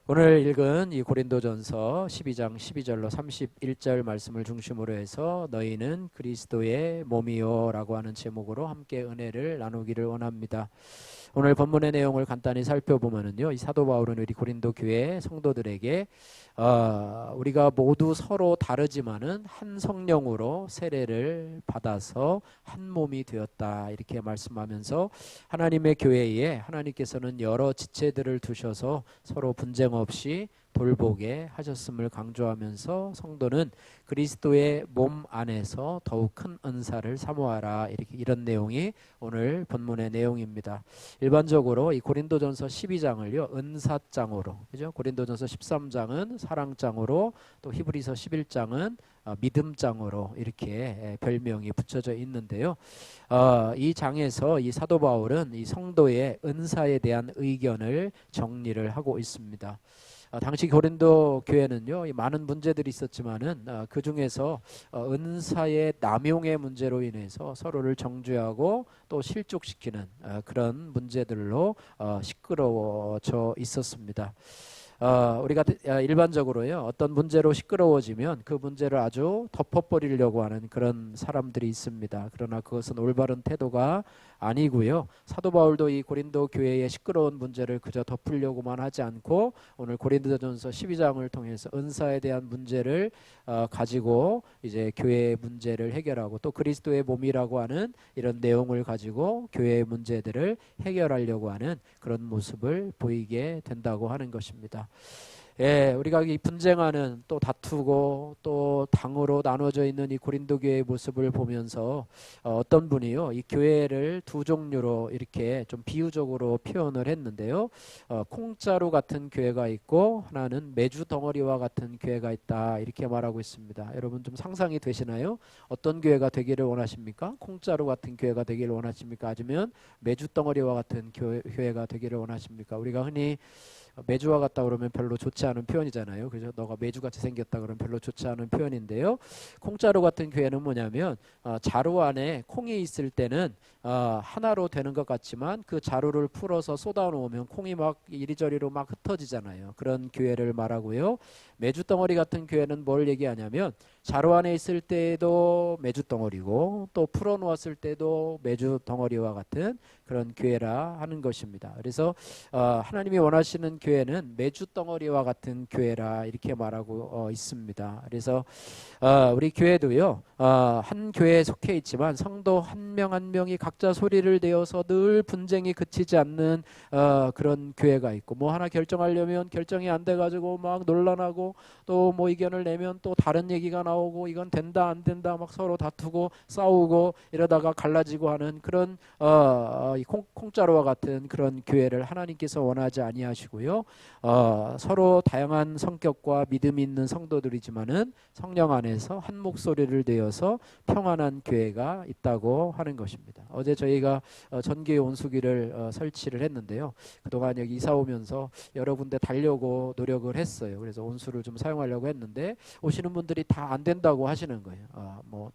오늘 읽은 이 고린도전서 12장 12절로 31절 말씀을 중심으로 해서 너희는 그리스도의 몸이요 라고 하는 제목으로 함께 은혜를 나누기를 원합니다. 오늘 본문의 내용을 간단히 살펴보면은요, 이 사도 바울은 우리 고린도 교회 성도들에게 우리가 모두 서로 다르지만은 한 성령으로 세례를 받아서 한 몸이 되었다 이렇게 말씀하면서 하나님의 교회에 하나님께서는 여러 지체들을 두셔서 서로 분쟁 없이 돌보게 하셨음을 강조하면서 성도는 그리스도의 몸 안에서 더욱 큰 은사를 사모하라 이런 내용이 오늘 본문의 내용입니다. 일반적으로 이 고린도전서 12장을요 은사장으로, 그죠? 고린도전서 13장은 사랑장으로, 또 히브리서 11장은 믿음장으로 이렇게 별명이 붙여져 있는데요. 이 장에서 이 사도 바울은 이 성도의 은사에 대한 의견을 정리를 하고 있습니다. 당시 고린도 교회는요 많은 문제들이 있었지만은 그 중에서 은사의 남용의 문제로 인해서 서로를 정죄하고 또 실족시키는 그런 문제들로 시끄러워져 있었습니다. 우리가 일반적으로요 어떤 문제로 시끄러워지면 그 문제를 아주 덮어버리려고 하는 그런 사람들이 있습니다. 그러나 그것은 올바른 태도가 아니고요. 사도 바울도 이 고린도 교회의 시끄러운 문제를 그저 덮으려고만 하지 않고 오늘 고린도전서 12장을 통해서 은사에 대한 문제를 가지고 이제 교회의 문제를 해결하고 또 그리스도의 몸이라고 하는 이런 내용을 가지고 교회의 문제들을 해결하려고 하는 그런 모습을 보이게 된다고 하는 것입니다. 우리가 이 분쟁하는 또 다투고 또 당으로 나눠져 있는 이 고린도 교회의 모습을 보면서 어떤 분이요 이 교회를 두 종류로 이렇게 좀 비유적으로 표현을 했는데요. 콩자루 같은 교회가 있고 하나는 메주 덩어리와 같은 교회가 있다 이렇게 말하고 있습니다. 여러분 좀 상상이 되시나요? 어떤 교회가 되기를 원하십니까? 콩자루 같은 교회가 되기를 원하십니까? 아니면 메주 덩어리와 같은 교회가 되기를 원하십니까? 우리가 흔히 메주와 같다 그러면 별로 좋지 않은 표현이잖아요. 그죠? 너가 메주같이 생겼다 그러면 별로 좋지 않은 표현인데요. 콩자루 같은 교회는 뭐냐면 자루 안에 콩이 있을 때는 하나로 되는 것 같지만 그 자루를 풀어서 쏟아놓으면 콩이 막 이리저리로 막 흩어지잖아요. 그런 교회를 말하고요. 메주덩어리 같은 교회는 뭘 얘기하냐면 자루 안에 있을 때도 메주덩어리고 또 풀어놓았을 때도 메주덩어리와 같은 그런 교회라 하는 것입니다. 그래서 하나님이 원하시는 교회는 메주덩어리와 같은 교회라 이렇게 말하고 있습니다. 그래서 우리 교회도요 한 교회에 속해 있지만 성도 한 명 한 명이 각자 소리를 내어서 늘 분쟁이 그치지 않는 그런 교회가 있고, 뭐 하나 결정하려면 결정이 안 돼가지고 막 논란하고 또 뭐 의견을 내면 또 다른 얘기가 나오고 이건 된다 안 된다 막 서로 다투고 싸우고 이러다가 갈라지고 하는 그런 이 콩자루와 같은 그런 교회를 하나님께서 원하지 아니하시고요. 서로 다양한 성격과 믿음이 있는 성도들이지만은 성령 안에서 한 목소리를 내어서 평안한 교회가 있다고 하는 것입니다. 어제 저희가 전교회 온수기를 설치를 했는데요. 그동안 여기 이사 오면서 여러 군데 달려고 노력을 했어요. 그래서 온수를 좀 사용하려고 했는데 오시는 분들이 다 안 된다고 하시는 거예요. 뭐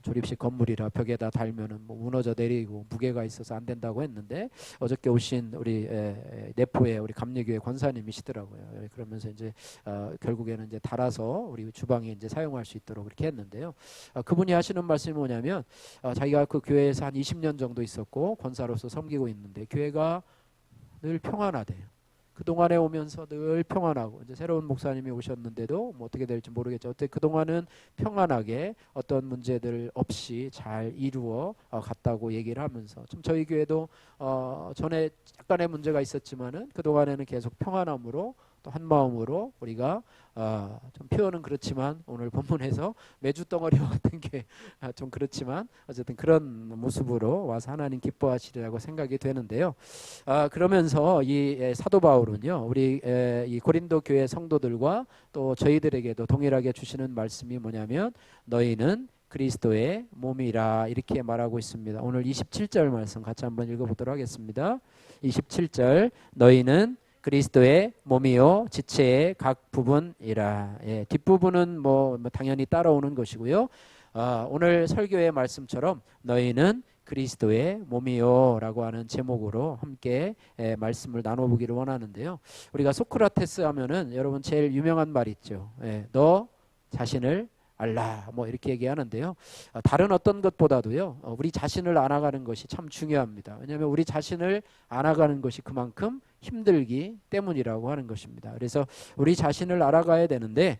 조립식 건물이라 벽에다 달면은 뭐 무너져 내리고 무게가 있어서 안 된다고 했는데 어저께 오신 우리 내포의 우리 감리교회 권사님이시더라고요. 그러면서 이제 결국에는 이제 달아서 우리 주방에 이제 사용할 수 있도록 그렇게 했는데요. 그분이 하시는 말씀이 뭐냐면 자기가 그 교회에서 한 20년 정도 있었고 권사로서 섬기고 있는데 교회가 늘 평안하대요. 그동안에 오면서 늘 평안하고 이제 새로운 목사님이 오셨는데도 뭐 어떻게 될지 모르겠죠. 어떻게 그동안은 평안하게 어떤 문제들 없이 잘 이루어 갔다고 얘기를 하면서 좀 저희 교회도 전에 약간의 문제가 있었지만은 그동안에는 계속 평안함으로 또 한 마음으로 우리가 좀 표현은 그렇지만 오늘 본문에서 메주덩어리와 같은 게 좀 그렇지만 어쨌든 그런 모습으로 와서 하나님 기뻐하시리라고 생각이 되는데요. 그러면서 이 사도 바울은요 우리 이 고린도 교회 성도들과 또 저희들에게도 동일하게 주시는 말씀이 뭐냐면 너희는 그리스도의 몸이라 이렇게 말하고 있습니다. 오늘 27절 말씀 같이 한번 읽어보도록 하겠습니다. 27절 너희는 그리스도의 몸이요 지체의 각 부분이라. 뒷부분은 뭐 당연히 따라오는 것이고요. 오늘 설교의 말씀처럼 너희는 그리스도의 몸이요 라고 하는 제목으로 함께 말씀을 나눠보기를 원하는데요. 우리가 소크라테스 하면은 여러분 제일 유명한 말 있죠. 너 자신을 알라 뭐 이렇게 얘기하는데요. 다른 어떤 것보다도요 우리 자신을 알아가는 것이 참 중요합니다. 왜냐하면 우리 자신을 알아가는 것이 그만큼 힘들기 때문이라고 하는 것입니다. 그래서 우리 자신을 알아가야 되는데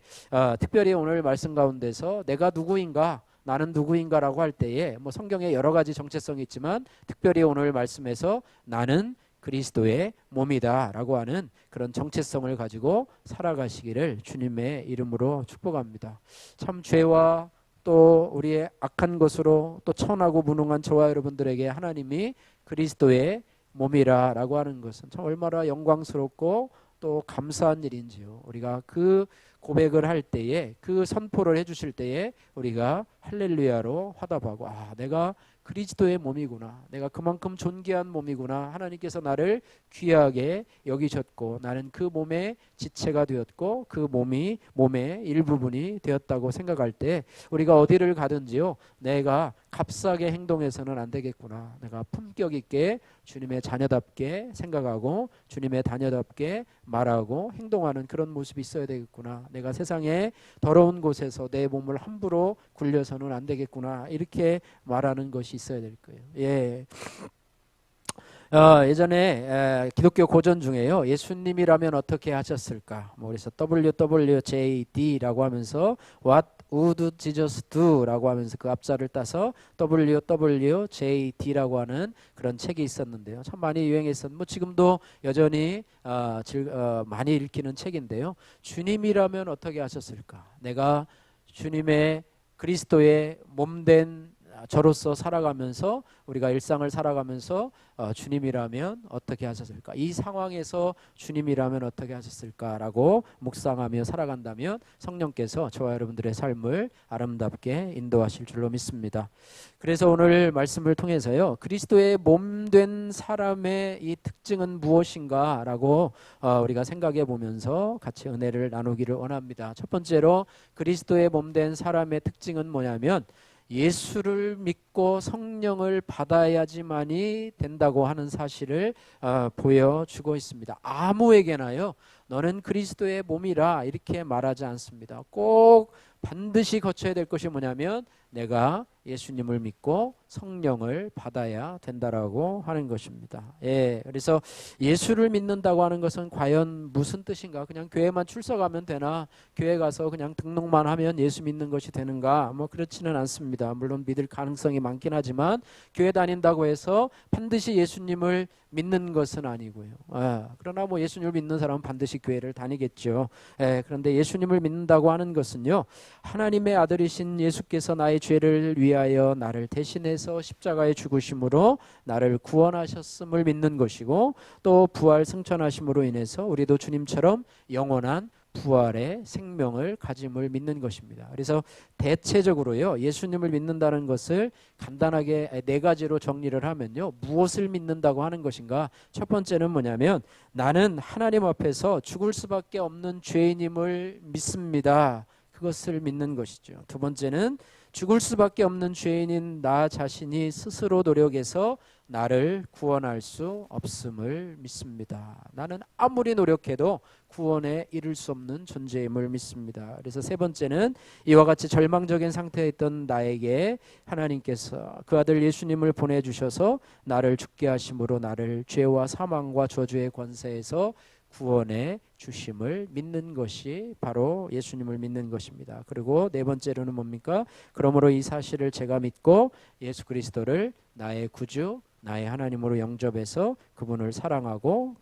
특별히 오늘 말씀 가운데서 내가 누구인가 나는 누구인가라고 할 때에 뭐 성경에 여러 가지 정체성이 있지만 특별히 오늘 말씀에서 나는 그리스도의 몸이다 라고 하는 그런 정체성을 가지고 살아가시기를 주님의 이름으로 축복합니다. 참 죄와 또 우리의 악한 것으로 또 천하고 무능한 저와 여러분들에게 하나님이 그리스도의 몸이라 라고 하는 것은 참 얼마나 영광스럽고 또 감사한 일인지요. 우리가 그 고백을 할 때에 그 선포를 해주실 때에 우리가 할렐루야로 화답하고 내가 그리스도의 몸이구나. 내가 그만큼 존귀한 몸이구나. 하나님께서 나를 귀하게 여기셨고 나는 그 몸의 지체가 되었고 그 몸이 몸의 일부분이 되었다고 생각할 때 우리가 어디를 가든지요. 내가 값싸게 행동해서는 안 되겠구나. 내가 품격 있게 주님의 자녀답게 생각하고 주님의 자녀답게 말하고 행동하는 그런 모습이 있어야 되겠구나. 내가 세상에 더러운 곳에서 내 몸을 함부로 굴려서는 안 되겠구나. 이렇게 말하는 것이 있어야 될 거예요. 예전에 기독교 고전 중에요. 예수님이라면 어떻게 하셨을까? 그래서 WWJD라고 하면서 What would Jesus do? 라고 하면서 그 앞자를 따서 WWJD라고 하는 그런 책이 있었는데요. 참 많이 유행했었는데 지금도 여전히 많이 읽히는 책인데요. 주님이라면 어떻게 하셨을까? 내가 주님의 그리스도의 몸된 저로서 살아가면서 우리가 일상을 살아가면서 주님이라면 어떻게 하셨을까? 이 상황에서 주님이라면 어떻게 하셨을까라고 묵상하며 살아간다면 성령께서 저와 여러분들의 삶을 아름답게 인도하실 줄로 믿습니다. 그래서 오늘 말씀을 통해서요. 그리스도의 몸된 사람의 이 특징은 무엇인가라고 우리가 생각해 보면서 같이 은혜를 나누기를 원합니다. 첫 번째로 그리스도의 몸된 사람의 특징은 뭐냐면 예수를 믿고 성령을 받아야지만이 된다고 하는 사실을 보여주고 있습니다. 아무에게나요 너는 그리스도의 몸이라 이렇게 말하지 않습니다. 꼭 반드시 거쳐야 될 것이 뭐냐면 내가 예수님을 믿고 성령을 받아야 된다라고 하는 것입니다. 그래서 예수를 믿는다고 하는 것은 과연 무슨 뜻인가? 그냥 교회만 출석하면 되나? 교회 가서 그냥 등록만 하면 예수 믿는 것이 되는가? 그렇지는 않습니다. 물론 믿을 가능성이 많긴 하지만 교회 다닌다고 해서 반드시 예수님을 믿는 것은 아니고요. 그러나 예수님을 믿는 사람은 반드시 교회를 다니겠죠. 그런데 예수님을 믿는다고 하는 것은요. 하나님의 아들이신 예수께서 나의 죄를 위하여 나를 대신해서 십자가에 죽으심으로 나를 구원하셨음을 믿는 것이고 또 부활 승천하심으로 인해서 우리도 주님처럼 영원한 부활의 생명을 가짐을 믿는 것입니다. 그래서 대체적으로요 예수님을 믿는다는 것을 간단하게 네 가지로 정리를 하면요 무엇을 믿는다고 하는 것인가? 첫 번째는 뭐냐면 나는 하나님 앞에서 죽을 수밖에 없는 죄인임을 믿습니다. 그것을 믿는 것이죠. 두 번째는 죽을 수밖에 없는 죄인인 나 자신이 스스로 노력해서 나를 구원할 수 없음을 믿습니다. 나는 아무리 노력해도 구원에 이를 수 없는 존재임을 믿습니다. 그래서 세 번째는 이와 같이 절망적인 상태에 있던 나에게 하나님께서 그 아들 예수님을 보내주셔서 나를 죽게 하심으로 나를 죄와 사망과 저주의 권세에서 구원해 주심을 믿는 것이 바로 예수님을 믿는 것입니다. 그리고 네 번째로는 뭡니까? 그러므로 이 사실을 제가 믿고 예수 그리스도를 나의 구주, 나의 하나님으로 영접해서 그분을 사랑하고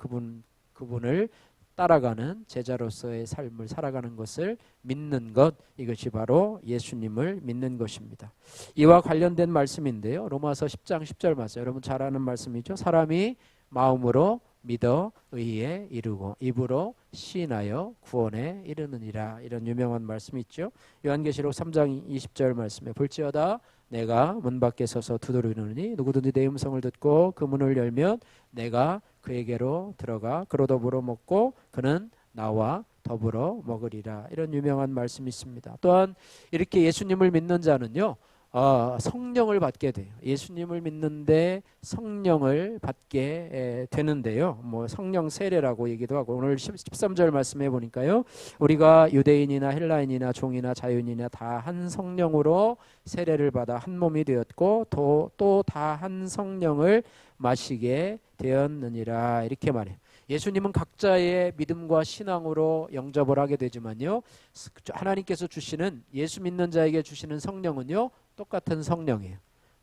그분을 따라가는 제자로서의 삶을 살아가는 것을 믿는 것, 이것이 바로 예수님을 믿는 것입니다. 이와 관련된 말씀인데요. 로마서 10장 10절 말씀, 여러분 잘 아는 말씀이죠. 사람이 마음으로 믿어 의에 이르고 입으로 시인하여 구원에 이르느니라. 이런 유명한 말씀이 있죠. 요한계시록 3장 20절 말씀에 볼지어다 내가 문 밖에 서서 두드리노니 누구든지 내 음성을 듣고 그 문을 열면 내가 그에게로 들어가 그로 더불어 먹고 그는 나와 더불어 먹으리라. 이런 유명한 말씀이 있습니다. 또한 이렇게 예수님을 믿는 자는요 성령을 받게 돼요. 예수님을 믿는데 성령을 받게 되는데요. 뭐 성령 세례라고 얘기도 하고 오늘 13절 말씀해 보니까요. 우리가 유대인이나 헬라인이나 종이나 자유인이나 다 한 성령으로 세례를 받아 한 몸이 되었고 또 다 한 성령을 마시게 되었느니라 이렇게 말해요. 예수님은 각자의 믿음과 신앙으로 영접을 하게 되지만요. 하나님께서 주시는 예수 믿는 자에게 주시는 성령은요. 똑같은 성령이에요.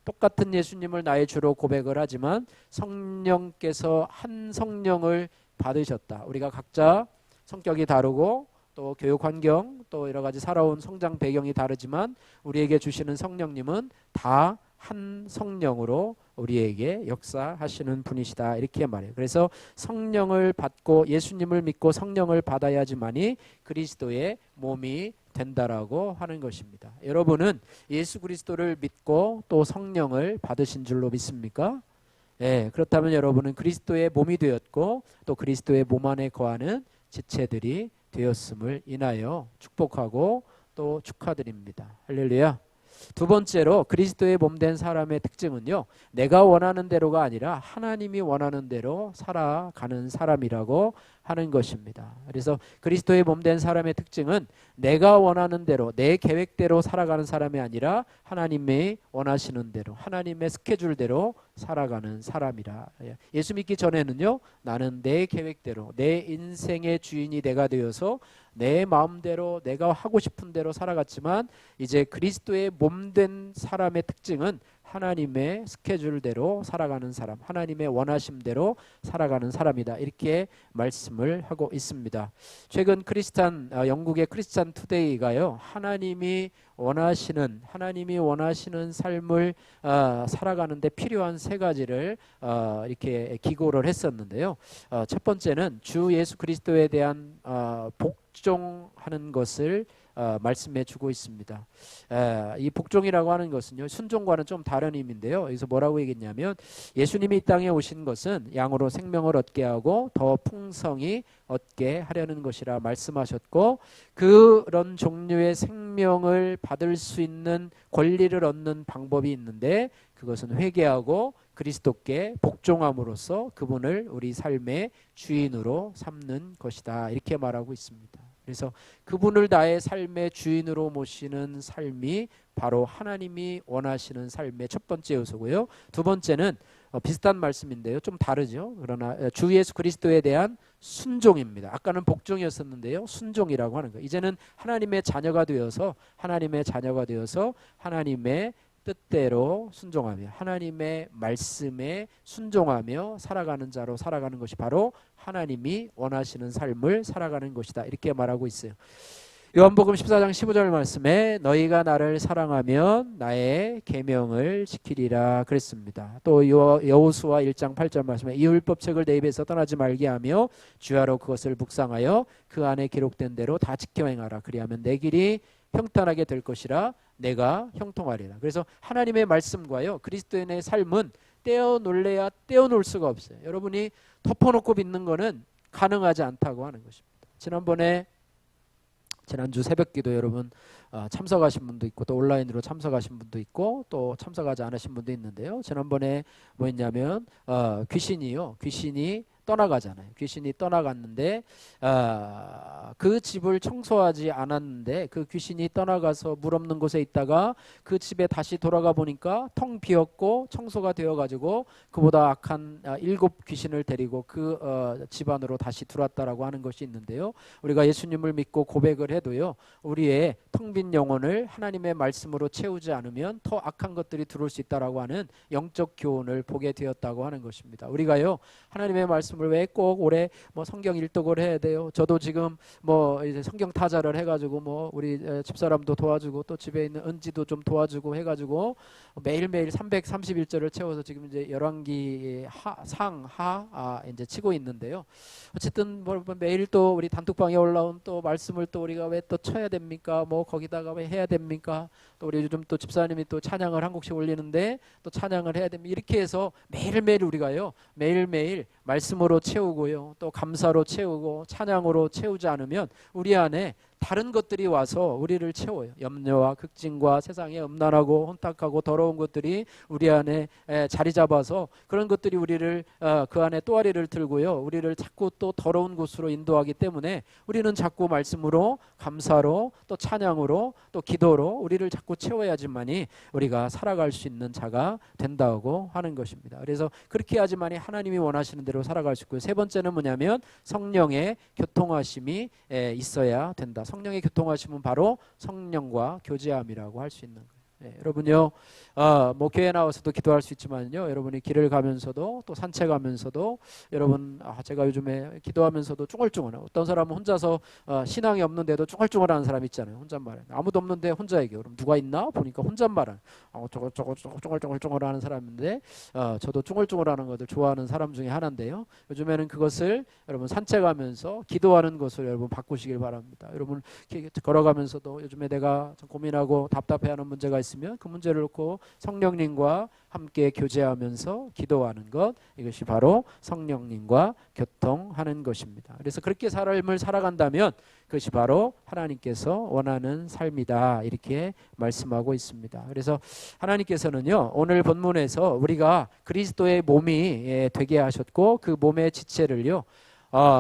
똑같은 예수님을 나의 주로 고백을 하지만 성령께서 한 성령을 받으셨다. 우리가 각자 성격이 다르고 또 교육 환경 또 여러 가지 살아온 성장 배경이 다르지만 우리에게 주시는 성령님은 다 한 성령으로 우리에게 역사하시는 분이시다 이렇게 말해요. 그래서 성령을 받고 예수님을 믿고 성령을 받아야지만이 그리스도의 몸이 된다라고 하는 것입니다. 여러분은 예수 그리스도를 믿고 또 성령을 받으신 줄로 믿습니까? 예, 그렇다면 여러분은 그리스도의 몸이 되었고 또 그리스도의 몸 안에 거하는 지체들이 되었음을 인하여 축복하고 또 축하드립니다. 할렐루야. 두 번째로 그리스도의 몸 된 사람의 특징은요. 내가 원하는 대로가 아니라 하나님이 원하는 대로 살아가는 사람이라고 하는 것입니다. 그래서 그리스도의 몸 된 사람의 특징은 내가 원하는 대로 내 계획대로 살아가는 사람이 아니라 하나님이 원하시는 대로 하나님의 스케줄대로 살아가는 사람이라. 예수 믿기 전에는요. 나는 내 계획대로 내 인생의 주인이 내가 되어서 내 마음대로 내가 하고 싶은 대로 살아갔지만 이제 그리스도의 몸 된 사람의 특징은 하나님의 스케줄대로 살아가는 사람, 하나님의 원하심대로 살아가는 사람이다. 이렇게 말씀을 하고 있습니다. 최근 영국의 크리스찬 투데이가요. 하나님이 원하시는 삶을 살아가는데 필요한 세 가지를 이렇게 기고를 했었는데요. 첫 번째는 주 예수 그리스도에 대한 복종하는 것을 말씀해 주고 있습니다. 이 복종이라고 하는 것은요. 순종과는 좀 다른 의미인데요. 여기서 뭐라고 얘기했냐면 예수님이 이 땅에 오신 것은 양으로 생명을 얻게 하고 더 풍성히 얻게 하려는 것이라 말씀하셨고 그런 종류의 생명을 받을 수 있는 권리를 얻는 방법이 있는데 그것은 회개하고 그리스도께 복종함으로써 그분을 우리 삶의 주인으로 삼는 것이다. 이렇게 말하고 있습니다. 그래서 그분을 나의 삶의 주인으로 모시는 삶이 바로 하나님이 원하시는 삶의 첫 번째 요소고요. 두 번째는 비슷한 말씀인데요. 좀 다르죠. 그러나 주 예수 그리스도에 대한 순종입니다. 아까는 복종이었었는데요. 순종이라고 하는 거예요. 이제는 하나님의 자녀가 되어서 하나님의 뜻대로 순종하며 하나님의 말씀에 순종하며 살아가는 자로 살아가는 것이 바로 하나님이 원하시는 삶을 살아가는 것이다. 이렇게 말하고 있어요. 요한복음 14장 15절 말씀에 너희가 나를 사랑하면 나의 계명을 지키리라 그랬습니다. 또 여호수아 1장 8절 말씀에 이 율법책을 내 입에서 떠나지 말게 하며 주야로 그것을 묵상하여 그 안에 기록된 대로 다 지켜 행하라. 그리하면 내 길이 평탄하게 될 것이라 내가 형통하리라. 그래서 하나님의 말씀과요 그리스도인의 삶은 떼어놓을래야 떼어놓을 수가 없어요. 여러분이 덮어놓고 믿는 거는 가능하지 않다고 하는 것입니다. 지난주 새벽기도 여러분 참석하신 분도 있고 또 온라인으로 참석하신 분도 있고 또 참석하지 않으신 분도 있는데요. 지난번에 뭐였냐면 귀신이 떠나가잖아요. 귀신이 떠나갔는데 그 집을 청소하지 않았는데 그 귀신이 떠나가서 물 없는 곳에 있다가 그 집에 다시 돌아가 보니까 텅 비었고 청소가 되어가지고 그보다 악한 7 귀신을 데리고 그 집 안으로 다시 들어왔다라고 하는 것이 있는데요. 우리가 예수님을 믿고 고백을 해도요. 우리의 텅 빈 영혼을 하나님의 말씀으로 채우지 않으면 더 악한 것들이 들어올 수 있다라고 하는 영적 교훈을 보게 되었다고 하는 것입니다. 우리가요. 하나님의 말씀 왜 꼭 올해 뭐 성경 일독을 해야 돼요. 저도 지금 뭐 이제 성경 타자를 해가지고 뭐 우리 집사람도 도와주고 또 집에 있는 은지도 좀 도와주고 해가지고 매일매일 331절을 채워서 지금 이제 열왕기 상하 이제 치고 있는데요. 어쨌든 뭐 매일 또 우리 단톡방에 올라온 또 말씀을 또 우리가 왜 또 쳐야 됩니까? 뭐 거기다가 왜 해야 됩니까? 또 우리 요즘 또 집사님이 또 찬양을 한 곡씩 올리는데 또 찬양을 해야 됩니다. 이렇게 해서 매일매일 우리가요. 매일매일 말씀으로 채우고요. 또 감사로 채우고 찬양으로 채우지 않으면 우리 안에 다른 것들이 와서 우리를 채워요. 염려와 극진과 세상에 음란하고 혼탁하고 더러운 것들이 우리 안에 자리 잡아서 그런 것들이 우리를 그 안에 또아리를 들고요. 우리를 자꾸 또 더러운 곳으로 인도하기 때문에 우리는 자꾸 말씀으로, 감사로, 또 찬양으로, 또 기도로 우리를 자꾸 채워야지만이 우리가 살아갈 수 있는 자가 된다고 하는 것입니다. 그래서 그렇게 해야지만이 하나님이 원하시는 대로 살아갈 수 있고요. 세 번째는 뭐냐면 성령의 교통하심이 있어야 된다. 성령의 교통하심은 바로 성령과 교제함이라고 할 수 있는 거예요. 여러분요, 뭐 교회 나와서도 기도할 수 있지만요, 여러분이 길을 가면서도 또 산책하면서도 여러분, 제가 요즘에 기도하면서도 쭈글쭈글, 어떤 사람은 혼자서 신앙이 없는데도 쭈글쭈글하는 사람 있잖아요. 혼잣말에 아무도 없는데 혼자 얘기해요. 그럼 누가 있나 보니까 혼잣말은 쭈글쭈글하는 사람인데, 저도 쭈글쭈글하는 것을 좋아하는 사람 중에 하나인데요. 요즘에는 그것을 여러분 산책하면서 기도하는 것을 여러분 바꾸시길 바랍니다. 여러분 걸어가면서도 요즘에 내가 좀 고민하고 답답해하는 문제가 있으면 그 문제를 놓고 성령님과 함께 교제하면서 기도하는 것, 이것이 바로 성령님과 교통하는 것입니다. 그래서 그렇게 삶을 살아간다면 그것이 바로 하나님께서 원하는 삶이다, 이렇게 말씀하고 있습니다. 그래서 하나님께서는요, 오늘 본문에서 우리가 그리스도의 몸이 되게 하셨고 그 몸의 지체를요,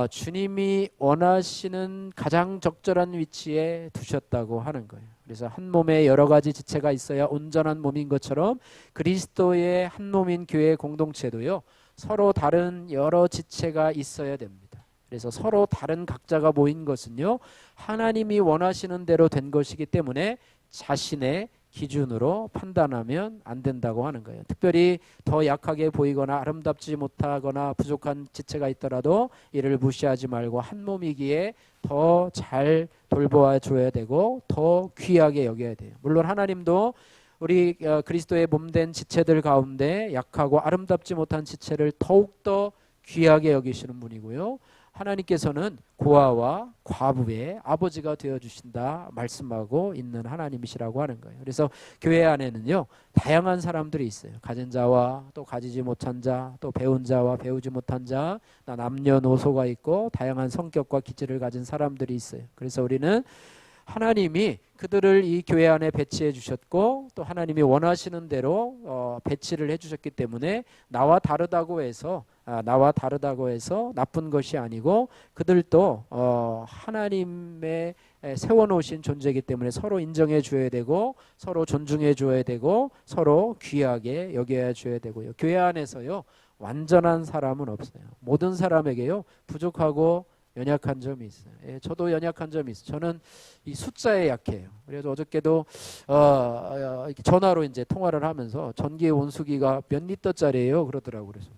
주님이 원하시는 가장 적절한 위치에 두셨다고 하는 거예요. 그래서 한 몸에 여러 가지 지체가 있어야 온전한 몸인 것처럼 그리스도의 한 몸인 교회 공동체도요, 서로 다른 여러 지체가 있어야 됩니다. 그래서 서로 다른 각자가 모인 것은요, 하나님이 원하시는 대로 된 것이기 때문에 자신의 기준으로 판단하면 안 된다고 하는 거예요. 특별히 더 약하게 보이거나 아름답지 못하거나 부족한 지체가 있더라도 이를 무시하지 말고 한 몸이기에 더 잘 돌보아 줘야 되고 더 귀하게 여겨야 돼요. 물론 하나님도 우리 그리스도의 몸된 지체들 가운데 약하고 아름답지 못한 지체를 더욱더 귀하게 여기시는 분이고요. 하나님께서는 고아와 과부의 아버지가 되어주신다 말씀하고 있는 하나님이시라고 하는 거예요. 그래서 교회 안에는요, 다양한 사람들이 있어요. 가진 자와 또 가지지 못한 자, 또 배운 자와 배우지 못한 자, 남녀노소가 있고 다양한 성격과 기질을 가진 사람들이 있어요. 그래서 우리는 하나님이 그들을 이 교회 안에 배치해 주셨고 또 하나님이 원하시는 대로 배치를 해 주셨기 때문에 나와 다르다고 해서 나쁜 것이 아니고 그들도 하나님의 세워놓으신 존재이기 때문에 서로 인정해 줘야 되고 서로 존중해 줘야 되고 서로 귀하게 여겨야 줘야 되고요. 교회 안에서요, 완전한 사람은 없어요. 모든 사람에게요, 부족하고 연약한 점이 있어요. 저도 연약한 점이 있어요. 저는 이 숫자에 약해요. 그래서 어저께도 전화로 이제 통화를 하면서 전기 온수기가 몇 리터짜리예요 그러더라고요. 그래서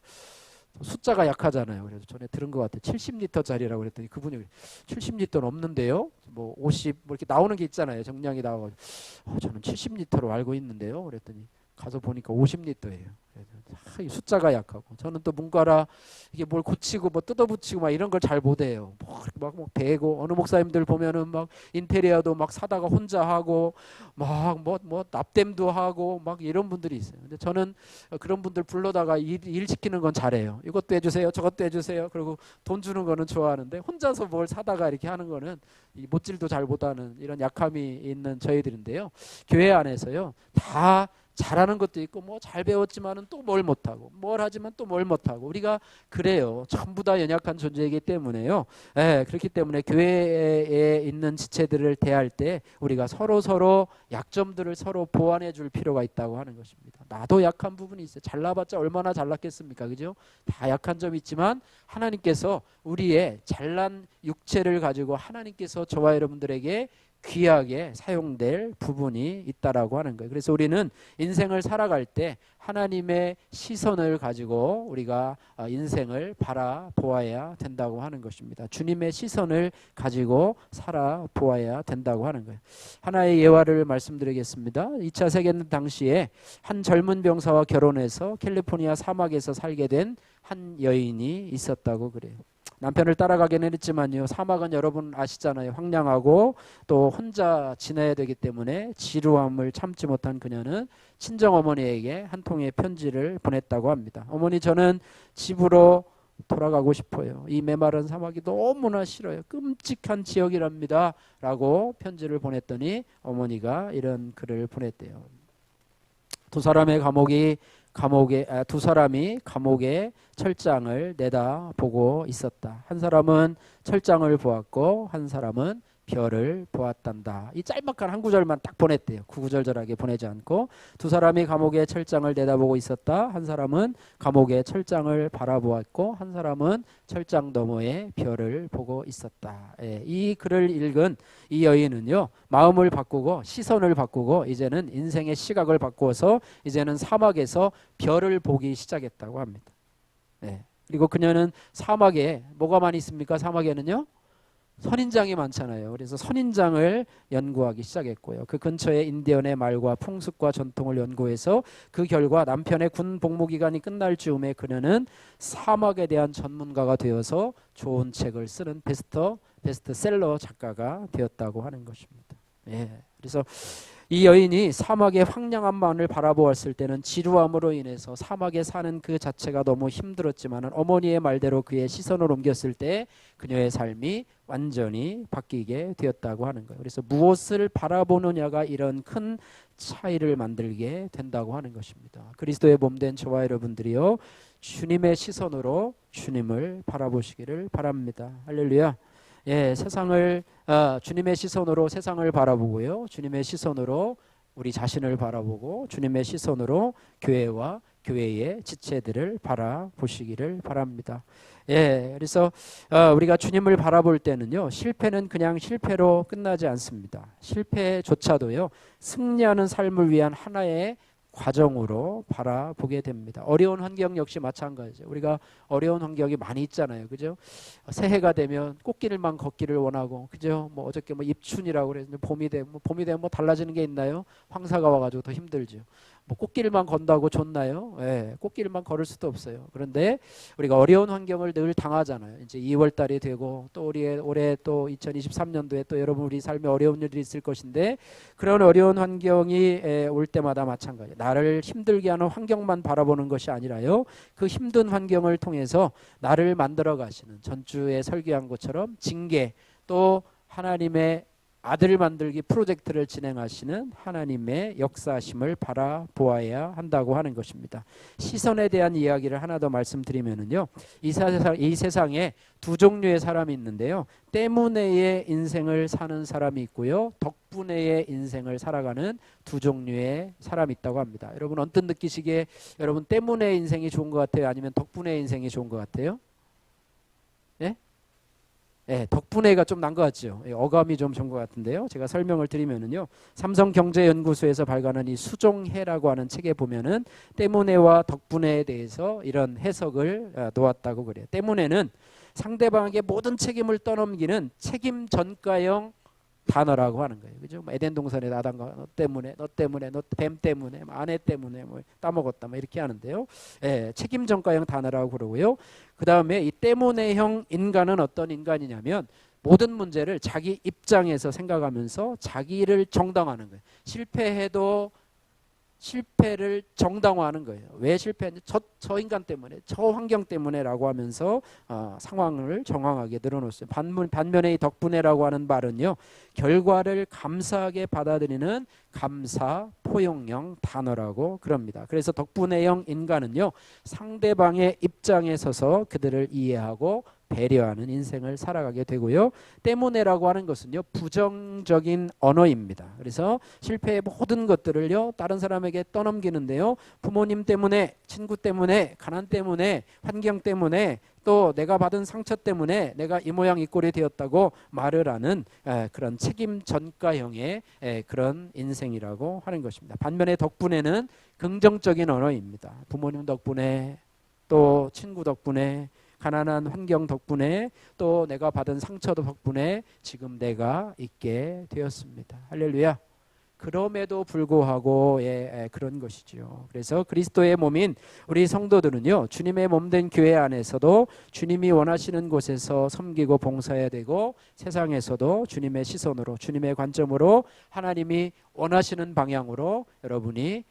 숫자가 약하잖아요. 그래서 전에 들은 것 같아요. 70리터짜리라고 그랬더니 그분이 70리터는 없는데요. 뭐 50, 뭐 이렇게 나오는 게 있잖아요. 정량이 나와가지고 저는 70리터로 알고 있는데요. 그랬더니 가서 보니까 50리터예요. 숫자가 약하고 저는 또 문과라 이게 뭘 고치고 뭐 뜯어붙이고 막 이런 걸 잘 못해요. 막 배고 어느 목사님들 보면은 막 인테리어도 막 사다가 혼자 하고 막 뭐 납땜도 하고 막 이런 분들이 있어요. 근데 저는 그런 분들 불러다가 일 시키는 건 잘해요. 이것도 해주세요, 저것도 해주세요. 그리고 돈 주는 거는 좋아하는데 혼자서 뭘 사다가 이렇게 하는 거는 이 못질도 잘 못하는 이런 약함이 있는 저희들인데요. 교회 안에서요, 다 잘하는 것도 있고 뭐 잘 배웠지만은 또 뭘 못하고 뭘 하지만 또 뭘 못하고 우리가 그래요. 전부 다 연약한 존재이기 때문에요. 그렇기 때문에 교회에 있는 지체들을 대할 때 우리가 서로 약점들을 서로 보완해 줄 필요가 있다고 하는 것입니다. 나도 약한 부분이 있어요. 잘나봤자 얼마나 잘났겠습니까? 그죠? 다 약한 점이 있지만 하나님께서 우리의 잘난 육체를 가지고 하나님께서 저와 여러분들에게 귀하게 사용될 부분이 있다라고 하는 거예요. 그래서 우리는 인생을 살아갈 때 하나님의 시선을 가지고 우리가 인생을 바라보아야 된다고 하는 것입니다. 주님의 시선을 가지고 살아보아야 된다고 하는 거예요. 하나의 예화를 말씀드리겠습니다. 2차 세계대전 당시에 한 젊은 병사와 결혼해서 캘리포니아 사막에서 살게 된 한 여인이 있었다고 그래요. 남편을 따라가기는 했지만요, 사막은 여러분 아시잖아요. 황량하고 또 혼자 지내야 되기 때문에 지루함을 참지 못한 그녀는 친정어머니에게 한 통의 편지를 보냈다고 합니다. 어머니, 저는 집으로 돌아가고 싶어요. 이 메마른 사막이 너무나 싫어요. 끔찍한 지역이랍니다. 라고 편지를 보냈더니 어머니가 이런 글을 보냈대요. 두 사람이 감옥에 철장을 내다보고 있었다. 한 사람은 철장을 보았고 한 사람은 별을 보았단다. 이 짤막한 한 구절만 딱 보냈대요. 구구절절하게 보내지 않고 두 사람이 감옥의 철장을 내다보고 있었다. 한 사람은 감옥의 철장을 바라보았고 한 사람은 철장 너머에 별을 보고 있었다. 예, 이 글을 읽은 이 여인은요, 마음을 바꾸고 시선을 바꾸고 이제는 인생의 시각을 바꾸어서 이제는 사막에서 별을 보기 시작했다고 합니다. 예, 그리고 그녀는 사막에 뭐가 많이 있습니까? 사막에는요, 선인장이 많잖아요. 그래서 선인장을 연구하기 시작했고요. 그 근처에 인디언의 말과 풍습과 전통을 연구해서 그 결과 남편의 군 복무기간이 끝날 즈음에 그녀는 사막에 대한 전문가가 되어서 좋은 책을 쓰는 베스트셀러 작가가 되었다고 하는 것입니다. 예, 그래서 이 여인이 사막의 황량한 만을 바라보았을 때는 지루함으로 인해서 사막에 사는 그 자체가 너무 힘들었지만 어머니의 말대로 그의 시선을 옮겼을 때 그녀의 삶이 완전히 바뀌게 되었다고 하는 거예요. 그래서 무엇을 바라보느냐가 이런 큰 차이를 만들게 된다고 하는 것입니다. 그리스도의 몸된 저와 여러분들이요, 주님의 시선으로 주님을 바라보시기를 바랍니다. 할렐루야. 예, 주님의 시선으로 세상을 바라보고요, 주님의 시선으로 우리 자신을 바라보고 주님의 시선으로 교회와 교회의 지체들을 바라보시기를 바랍니다. 예, 그래서 우리가 주님을 바라볼 때는요, 실패는 그냥 실패로 끝나지 않습니다. 실패조차도요, 승리하는 삶을 위한 하나의 과정으로 바라보게 됩니다. 어려운 환경 역시 마찬가지죠. 우리가 어려운 환경이 많이 있잖아요. 그죠? 새해가 되면 꽃길만 걷기를 원하고, 그죠? 뭐 어저께 입춘이라고 그래서 봄이 되면 뭐 달라지는 게 있나요? 황사가 와가지고 더 힘들죠. 뭐 꽃길만 건다고 좋나요? 예, 꽃길만 걸을 수도 없어요. 그런데 우리가 어려운 환경을 늘 당하잖아요. 이제 2월 달이 되고 또 올해 또 2023년도에 또 여러분 우리 삶에 어려운 일이 있을 것인데, 그런 어려운 환경이 올 때마다 마찬가지예요. 나를 힘들게 하는 환경만 바라보는 것이 아니라요, 그 힘든 환경을 통해서 나를 만들어 가시는, 전주에 설교한 것처럼 징계, 또 하나님의 아들 만들기 프로젝트를 진행하시는 하나님의 역사심을 바라보아야 한다고 하는 것입니다. 시선에 대한 이야기를 하나 더 말씀드리면은요, 이 세상에 두 종류의 사람이 있는데요, 때문에의 인생을 사는 사람이 있고요, 덕분에의 인생을 살아가는 두 종류의 사람이 있다고 합니다. 여러분 언뜻 느끼시기에 여러분 때문에 인생이 좋은 것 같아요? 아니면 덕분에 인생이 좋은 것 같아요? 네? 예, 덕분에가 좀 난 것 같죠. 예, 어감이 좀 좋은 것 같은데요. 제가 설명을 드리면은요, 삼성경제연구소에서 발간한 이 수종해라고 하는 책에 보면은 때문에와 덕분에에 대해서 이런 해석을 놓았다고 그래요. 때문에는 상대방에게 모든 책임을 떠넘기는 책임 전가형 단어라고 하는 거예요. 그죠? 에덴 동산에 아담과 너 때문에, 너 뱀 때문에, 아내 때문에 뭐 따먹었다, 뭐 이렇게 하는데요. 예, 책임 전가형 단어라고 그러고요. 그 다음에 이 때문에형 인간은 어떤 인간이냐면 모든 문제를 자기 입장에서 생각하면서 자기를 정당화하는 거예요. 실패해도 실패를 정당화하는 거예요. 왜 실패했는지 저 인간 때문에, 저 환경 때문에라고 하면서 상황을 정황하게 늘어놓았어요. 반면에 이 덕분에라고 하는 말은요, 결과를 감사하게 받아들이는 감사 포용형 단어라고 그럽니다. 그래서 덕분에형 인간은요, 상대방의 입장에 서서 그들을 이해하고 배려하는 인생을 살아가게 되고요. 때문에라고 하는 것은요, 부정적인 언어입니다. 그래서 실패의 모든 것들을요, 다른 사람에게 떠넘기는데요, 부모님 때문에, 친구 때문에, 가난 때문에, 환경 때문에, 또 내가 받은 상처 때문에 내가 이 모양 이 꼴이 되었다고 말을 하는 그런 책임 전가형의 그런 인생이라고 하는 것입니다. 반면에 덕분에는 긍정적인 언어입니다. 부모님 덕분에, 또 친구 덕분에, 가난한 환경 덕분에, 또 내가 받은 상처 덕분에 지금 내가 있게 되었습니다. 할렐루야. 그럼에도 불구하고 그런 것이죠. 그래서 그리스도의 몸인 우리 성도들은요, 주님의 몸된 교회 안에서도 주님이 원하시는 곳에서 섬기고 봉사해야 되고, 세상에서도 주님의 시선으로, 주님의 관점으로 하나님이 원하시는 방향으로 여러분이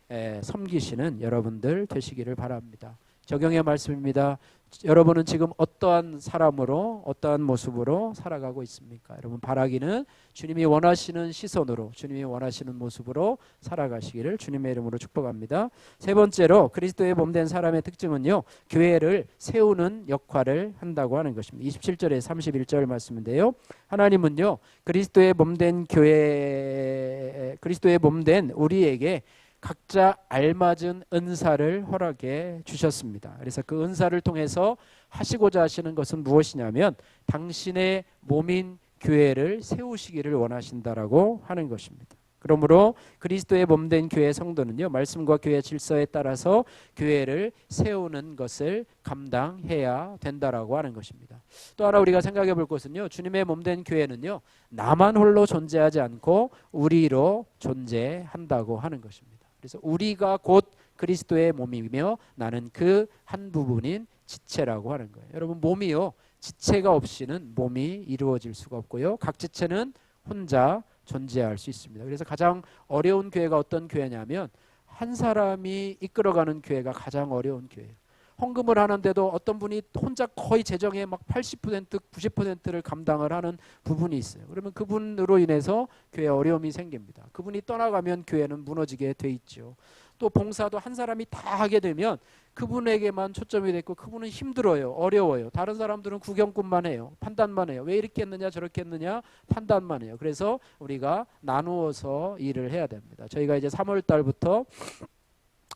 섬기시는 여러분들 되시기를 바랍니다. 적용의 말씀입니다. 여러분은 지금 어떠한 사람으로 어떠한 모습으로 살아가고 있습니까? 여러분 바라기는 주님이 원하시는 시선으로 주님이 원하시는 모습으로 살아가시기를 주님의 이름으로 축복합니다. 세 번째로 그리스도의 몸된 사람의 특징은요, 교회를 세우는 역할을 한다고 하는 것입니다. 27절에 31절 말씀인데요, 하나님은요 그리스도의 몸된 교회, 그리스도의 몸된 우리에게 각자 알맞은 은사를 허락해 주셨습니다. 그래서 그 은사를 통해서 하시고자 하시는 것은 무엇이냐면 당신의 몸인 교회를 세우시기를 원하신다라고 하는 것입니다. 그러므로 그리스도의 몸된 교회 성도는요, 말씀과 교회 질서에 따라서 교회를 세우는 것을 감당해야 된다라고 하는 것입니다. 또 하나 우리가 생각해 볼 것은요, 주님의 몸된 교회는요, 나만 홀로 존재하지 않고 우리로 존재한다고 하는 것입니다. 그래서 우리가 곧 그리스도의 몸이며 나는 그 한 부분인 지체라고 하는 거예요. 여러분 몸이요, 지체가 없이는 몸이 이루어질 수가 없고요, 각 지체는 혼자 존재할 수 있습니다. 그래서 가장 어려운 교회가 어떤 교회냐면 한 사람이 이끌어가는 교회가 가장 어려운 교회예요. 헌금을 하는데도 어떤 분이 혼자 거의 재정의 막 80%, 90%를 감당을 하는 부분이 있어요. 그러면 그분으로 인해서 교회에 어려움이 생깁니다. 그분이 떠나가면 교회는 무너지게 돼 있죠. 또 봉사도 한 사람이 다 하게 되면 그분에게만 초점이 됐고 그분은 힘들어요, 어려워요. 다른 사람들은 구경꾼만 해요, 판단만 해요. 왜 이렇게 했느냐 저렇게 했느냐 판단만 해요. 그래서 우리가 나누어서 일을 해야 됩니다. 저희가 이제 3월 달부터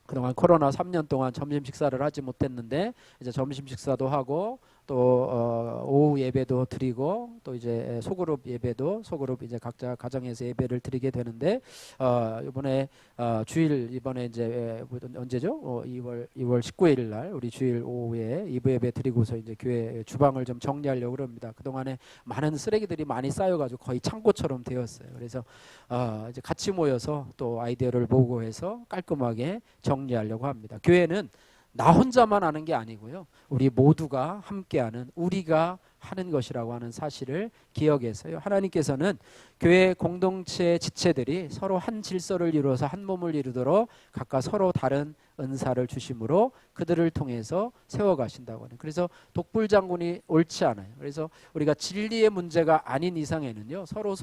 그동안 코로나 3년 동안 점심 식사를 하지 못했는데 이제 점심 식사도 하고 또 오후 예배도 드리고 또 이제 소그룹 예배도 소그룹 이제 각자 가정에서 예배를 드리게 되는데 이번에 주일 이번에 이제 언제죠? 2월 19일 날 우리 주일 오후에 2부 예배 드리고서 이제 교회 주방을 좀 정리하려고 합니다. 그동안에 많은 쓰레기들이 많이 쌓여가지고 거의 창고처럼 되었어요. 그래서 이제 같이 모여서 또 아이디어를 모고해서 깔끔하게 정리하려고 합니다. 교회는 나 혼자만 하는 게 아니고요, 우리 모두가 함께하는, 우리가 하는 것이라고 하는 사실을 기억해서요, 하나님께서는 교회 공동체 지체들이 서로 한 질서를 이루어서 한 몸을 이루도록 각각 서로 다른 은사를 주심으로 그들을 통해서 세워가신다고 하는. 그래서 독불장군이 옳지 않아요. 그래서 우리가 진리의 문제가 아닌 이상에는요, 서로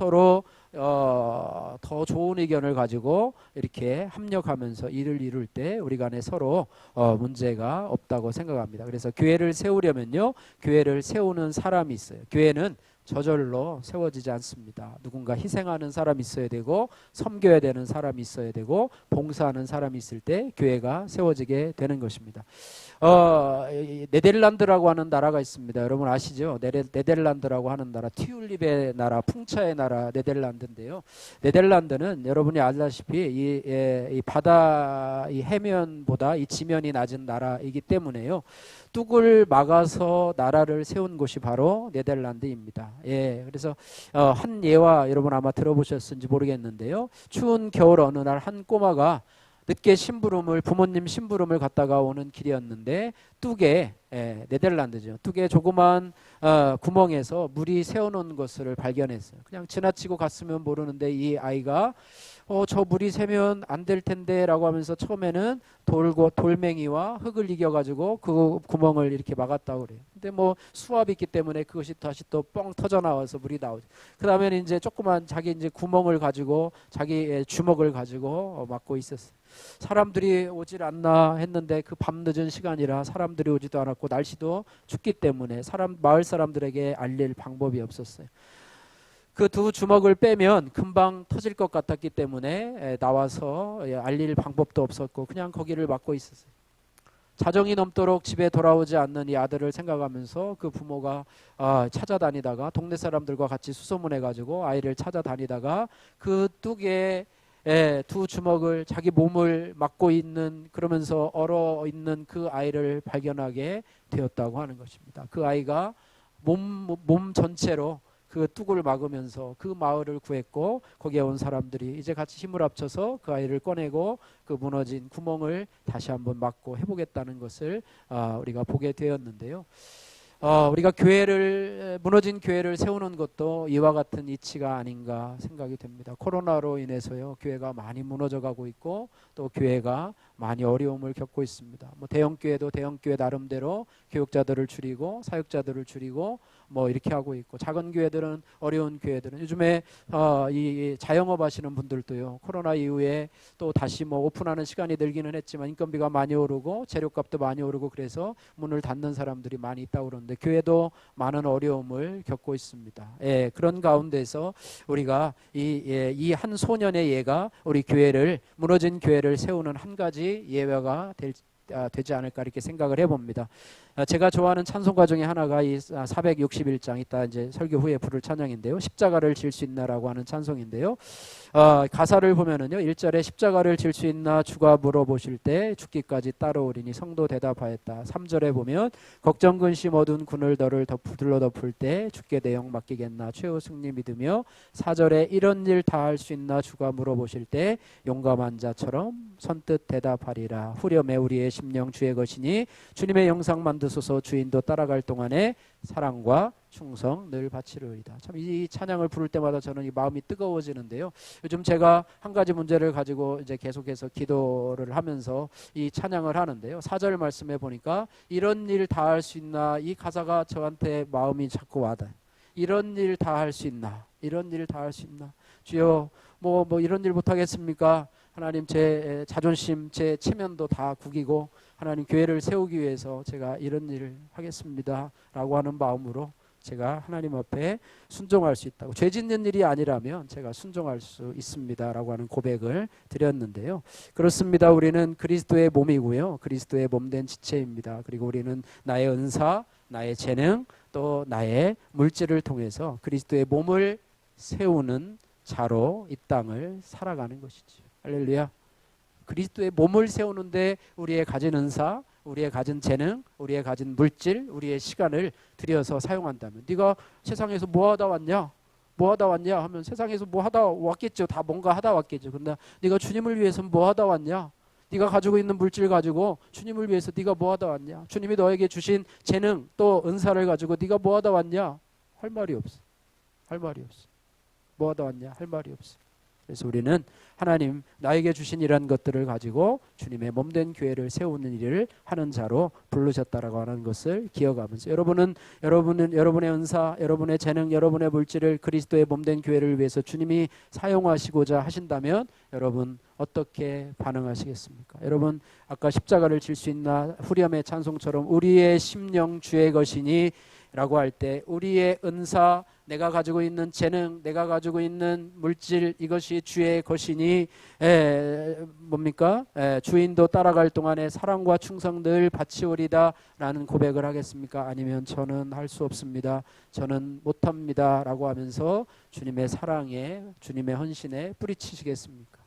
더 좋은 의견을 가지고 이렇게 합력하면서 일을 이룰 때 우리 간에 서로 문제가 없다고 생각합니다. 그래서 교회를 세우려면요, 교회를 세우는 사람이 있어요. 교회는 저절로 세워지지 않습니다. 누군가 희생하는 사람이 있어야 되고 섬겨야 되는 사람이 있어야 되고 봉사하는 사람이 있을 때 교회가 세워지게 되는 것입니다. 네덜란드라고 하는 나라가 있습니다. 여러분 아시죠? 네덜란드라고 하는 나라, 튤립의 나라, 풍차의 나라 네덜란드인데요. 네덜란드는 여러분이 알다시피 이 바다, 이 해면보다 이 지면이 낮은 나라이기 때문에요, 뚝을 막아서 나라를 세운 곳이 바로 네덜란드입니다. 예, 그래서 한 예화 여러분 아마 들어보셨는지 모르겠는데요, 추운 겨울 어느 날 한 꼬마가 늦게 부모님 심부름을 갔다가 오는 길이었는데 뚝에, 네덜란드죠, 뚝에 조그만 구멍에서 물이 새어놓은 것을 발견했어요. 그냥 지나치고 갔으면 모르는데 이 아이가 저 물이 새면 안 될 텐데 라고 하면서 처음에는 돌멩이와 흙을 이겨가지고 그 구멍을 이렇게 막았다고 그래요. 근데 뭐 수압이 있기 때문에 그것이 다시 또 뻥 터져 나와서 물이 나오죠. 그 다음에는 이제 조그만 자기 이제 구멍을 가지고 자기 주먹을 가지고 막고 있었어요. 사람들이 오질 않나 했는데 그 밤늦은 시간이라 사람들이 오지도 않았고 날씨도 춥기 때문에 마을 사람들에게 알릴 방법이 없었어요. 그 두 주먹을 빼면 금방 터질 것 같았기 때문에 나와서 알릴 방법도 없었고 그냥 거기를 막고 있었어요. 자정이 넘도록 집에 돌아오지 않는 이 아들을 생각하면서 그 부모가 찾아다니다가 동네 사람들과 같이 수소문해가지고 아이를 찾아다니다가 그 뚝에 두 주먹을 자기 몸을 막고 있는, 그러면서 얼어 있는 그 아이를 발견하게 되었다고 하는 것입니다. 그 아이가 몸 전체로 그 뚝을 막으면서 그 마을을 구했고 거기에 온 사람들이 이제 같이 힘을 합쳐서 그 아이를 꺼내고 그 무너진 구멍을 다시 한번 막고 해보겠다는 것을 우리가 보게 되었는데요. 우리가 무너진 교회를 세우는 것도 이와 같은 이치가 아닌가 생각이 됩니다. 코로나로 인해서요, 교회가 많이 무너져 가고 있고 또 교회가 많이 어려움을 겪고 있습니다. 대형 교회도 대형 교회 나름대로 교육자들을 줄이고 사역자들을 줄이고 이렇게 하고 있고, 작은 교회들은, 어려운 교회들은 요즘에 이 자영업 하시는 분들도요, 코로나 이후에 또 다시 오픈하는 시간이 늘기는 했지만 인건비가 많이 오르고 재료값도 많이 오르고 그래서 문을 닫는 사람들이 많이 있다고 그러는데, 교회도 많은 어려움을 겪고 있습니다. 그런 가운데서 우리가 이 한 소년의 예가 우리 교회를, 무너진 교회를 세우는 한 가지 예화가 되지 않을까 이렇게 생각을 해봅니다. 제가 좋아하는 찬송가 중에 하나가 이 461장, 이따 이제 설교 후에 부를 찬양인데요, 십자가를 질 수 있나라고 하는 찬송인데요, 가사를 보면은요, 1절에 십자가를 질 수 있나 주가 물어보실 때 죽기까지 따라오리니 성도 대답하였다. 3절에 보면 걱정 근심 어두운 군을 너를 둘러 덮을 때 죽게 대영 맡기겠나 최후 승리 믿으며, 4절에 이런 일 다 할 수 있나 주가 물어보실 때 용감한 자처럼 선뜻 대답하리라. 후렴에 우리의 심령 주의 것이니 주님의 영상 만드소서 주인도 따라갈 동안에 사랑과 충성 늘 바치리이다. 참 이 찬양을 부를 때마다 저는 이 마음이 뜨거워지는데요. 요즘 제가 한 가지 문제를 가지고 이제 계속해서 기도를 하면서 이 찬양을 하는데요, 4절 말씀에 보니까 이런 일 다 할 수 있나, 이 가사가 저한테 마음이 자꾸 와닿아요. 이런 일 다 할 수 있나, 이런 일 다 할 수 있나. 주여 뭐 이런 일 못하겠습니까? 하나님, 제 자존심, 제 체면도 다 구기고 하나님 교회를 세우기 위해서 제가 이런 일을 하겠습니다 라고 하는 마음으로 제가 하나님 앞에 순종할 수 있다고, 죄 짓는 일이 아니라면 제가 순종할 수 있습니다 라고 하는 고백을 드렸는데요, 그렇습니다. 우리는 그리스도의 몸이고요, 그리스도의 몸된 지체입니다. 그리고 우리는 나의 은사, 나의 재능, 또 나의 물질을 통해서 그리스도의 몸을 세우는 자로 이 땅을 살아가는 것이죠. 할렐루야. 그리스도의 몸을 세우는데 우리의 가진 은사, 우리의 가진 재능, 우리의 가진 물질, 우리의 시간을 들여서 사용한다면, 네가 세상에서 뭐 하다 왔냐? 뭐 하다 왔냐 하면 세상에서 뭐 하다 왔겠죠. 다 뭔가 하다 왔겠죠. 그런데 네가 주님을 위해서 뭐 하다 왔냐? 네가 가지고 있는 물질 가지고 주님을 위해서 네가 뭐 하다 왔냐? 주님이 너에게 주신 재능 또 은사를 가지고 네가 뭐 하다 왔냐? 할 말이 없어. 할 말이 없어. 뭐 하다 왔냐? 할 말이 없어. 그래서 우리는 하나님 나에게 주신 이러한 것들을 가지고 주님의 몸된 교회를 세우는 일을 하는 자로 부르셨다라고 하는 것을 기억하면서, 여러분의 은사, 여러분의 재능, 여러분의 물질을 그리스도의 몸된 교회를 위해서 주님이 사용하시고자 하신다면 여러분 어떻게 반응하시겠습니까? 여러분, 아까 십자가를 질 수 있나 후렴의 찬송처럼 우리의 심령 주의 것이니 라고 할 때 우리의 은사, 내가 가지고 있는 재능, 내가 가지고 있는 물질, 이것이 주의 것이니 뭡니까? 주인도 따라갈 동안에 사랑과 충성 늘 바치오리다 라는 고백을 하겠습니까? 아니면 저는 할 수 없습니다, 저는 못합니다 라고 하면서 주님의 사랑에, 주님의 헌신에 뿌리치시겠습니까?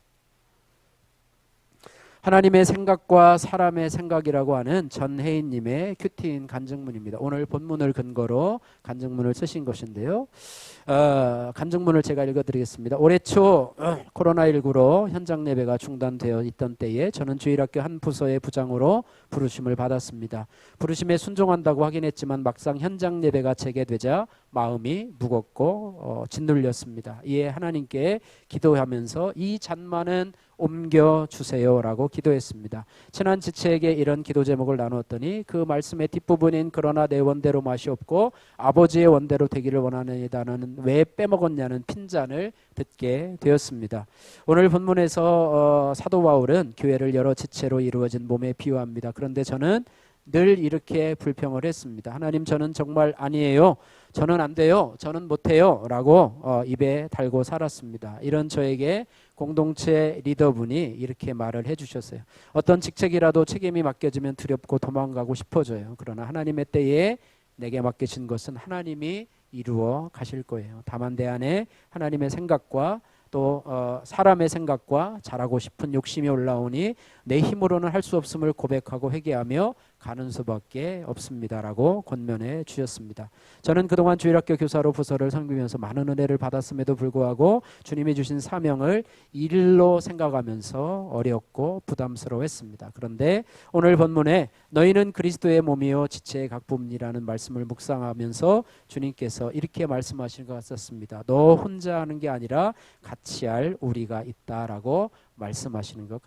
하나님의 생각과 사람의 생각이라고 하는 전혜인님의 큐티인 간증문입니다. 오늘 본문을 근거로 간증문을 쓰신 것인데요, 간증문을 제가 읽어드리겠습니다. 올해 초 코로나19로 현장 예배가 중단되어 있던 때에 저는 주일학교 한 부서의 부장으로 부르심을 받았습니다. 부르심에 순종한다고 하긴 했지만 막상 현장 예배가 재개되자 마음이 무겁고 짓눌렸습니다. 이에 하나님께 기도하면서 이 잔만은 옮겨주세요라고 기도했습니다. 친한 지체에게 이런 기도 제목을 나누었더니 그 말씀의 뒷부분인 그러나 내 원대로 맛이 없고 아버지의 원대로 되기를 원하느니다는 왜 빼먹었냐는 핀잔을 듣게 되었습니다. 오늘 본문에서 사도 바울은 교회를 여러 지체로 이루어진 몸에 비유합니다. 그런데 저는 늘 이렇게 불평을 했습니다. 하나님, 저는 정말 아니에요, 저는 안 돼요, 저는 못해요 라고 입에 달고 살았습니다. 이런 저에게 공동체 리더분이 이렇게 말을 해주셨어요. 어떤 직책이라도 책임이 맡겨지면 두렵고 도망가고 싶어져요. 그러나 하나님의 때에 내게 맡기신 것은 하나님이 이루어 가실 거예요. 다만 내 안에 하나님의 생각과 또 사람의 생각과 잘하고 싶은 욕심이 올라오니 내 힘으로는 할 수 없음을 고백하고 회개하며 가는 수밖에 없습니다라고 권면해 주셨습니다. 저는 그동안 주일학교 교사로 부서를 섬기면서 많은 은혜를 받았음에도 불구하고 주님이 주신 사명을 일로 생각하면서 어렵고 부담스러워했습니다. 그런데 오늘 본문에 너희는 그리스도의 몸이요 지체의 각 부분이라는 말씀을 묵상하면서 주님께서 이렇게 말씀하시는 것 같았습니다. 너 혼자 하는 게 아니라 같이 할 우리가 있다라고 말씀하시는 것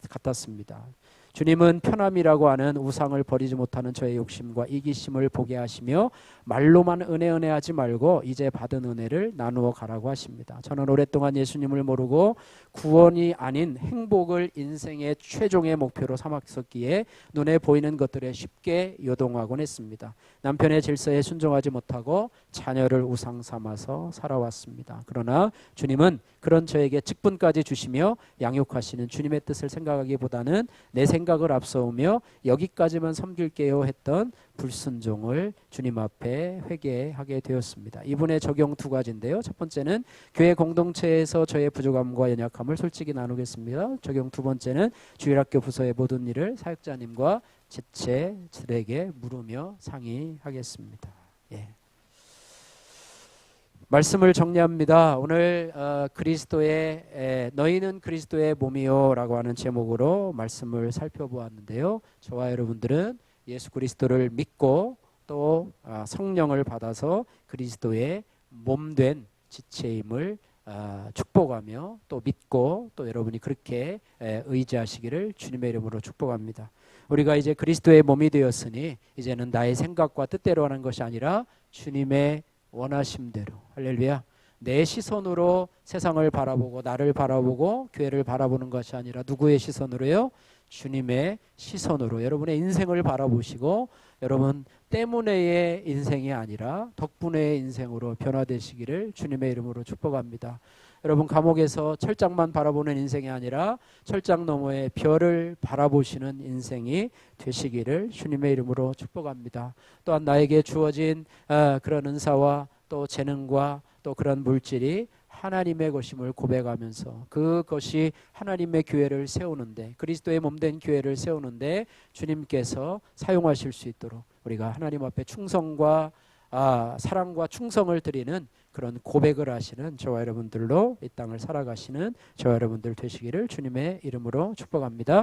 같았습니다. 주님은 편함이라고 하는 우상을 버리지 못하는 저의 욕심과 이기심을 보게 하시며 말로만 은혜 하지 말고 이제 받은 은혜를 나누어 가라고 하십니다. 저는 오랫동안 예수님을 모르고 구원이 아닌 행복을 인생의 최종의 목표로 삼았었기에 눈에 보이는 것들에 쉽게 요동하곤 했습니다. 남편의 질서에 순종하지 못하고 자녀를 우상 삼아서 살아왔습니다. 그러나 주님은 그런 저에게 직분까지 주시며 양육하시는 주님의 뜻을 생각하기보다는 내 생각을 앞서오며 여기까지만 섬길게요 했던 불순종을 주님 앞에 회개하게 되었습니다. 이분의 적용 두 가지인데요. 첫 번째는 교회 공동체에서 저의 부족함과 연약함을 솔직히 나누겠습니다. 적용 두 번째는 주일학교 부서의 모든 일을 사역자님과 지체들에게 물으며 상의하겠습니다. 예. 말씀을 정리합니다. 오늘 너희는 그리스도의 몸이요 라고 하는 제목으로 말씀을 살펴보았는데요. 저와 여러분들은 예수 그리스도를 믿고 또 성령을 받아서 그리스도의 몸된 지체임을 축복하며 또 믿고 또 여러분이 그렇게 의지하시기를 주님의 이름으로 축복합니다. 우리가 이제 그리스도의 몸이 되었으니 이제는 나의 생각과 뜻대로 하는 것이 아니라 주님의 원하심대로, 할렐루야, 내 시선으로 세상을 바라보고 나를 바라보고 교회를 바라보는 것이 아니라 누구의 시선으로요? 주님의 시선으로 여러분의 인생을 바라보시고 여러분 때문에의 인생이 아니라 덕분에의 인생으로 변화되시기를 주님의 이름으로 축복합니다. 여러분 감옥에서 철장만 바라보는 인생이 아니라 철장 너머의 별을 바라보시는 인생이 되시기를 주님의 이름으로 축복합니다. 또한 나에게 주어진 그런 은사와 또 재능과 또 그런 물질이 하나님의 것임을 고백하면서 그것이 하나님의 교회를 세우는데 그리스도의 몸된 교회를 세우는데 주님께서 사용하실 수 있도록 우리가 하나님 앞에 충성과 사랑과 충성을 드리는 그런 고백을 하시는 저와 여러분들로 이 땅을 살아가시는 저와 여러분들 되시기를 주님의 이름으로 축복합니다.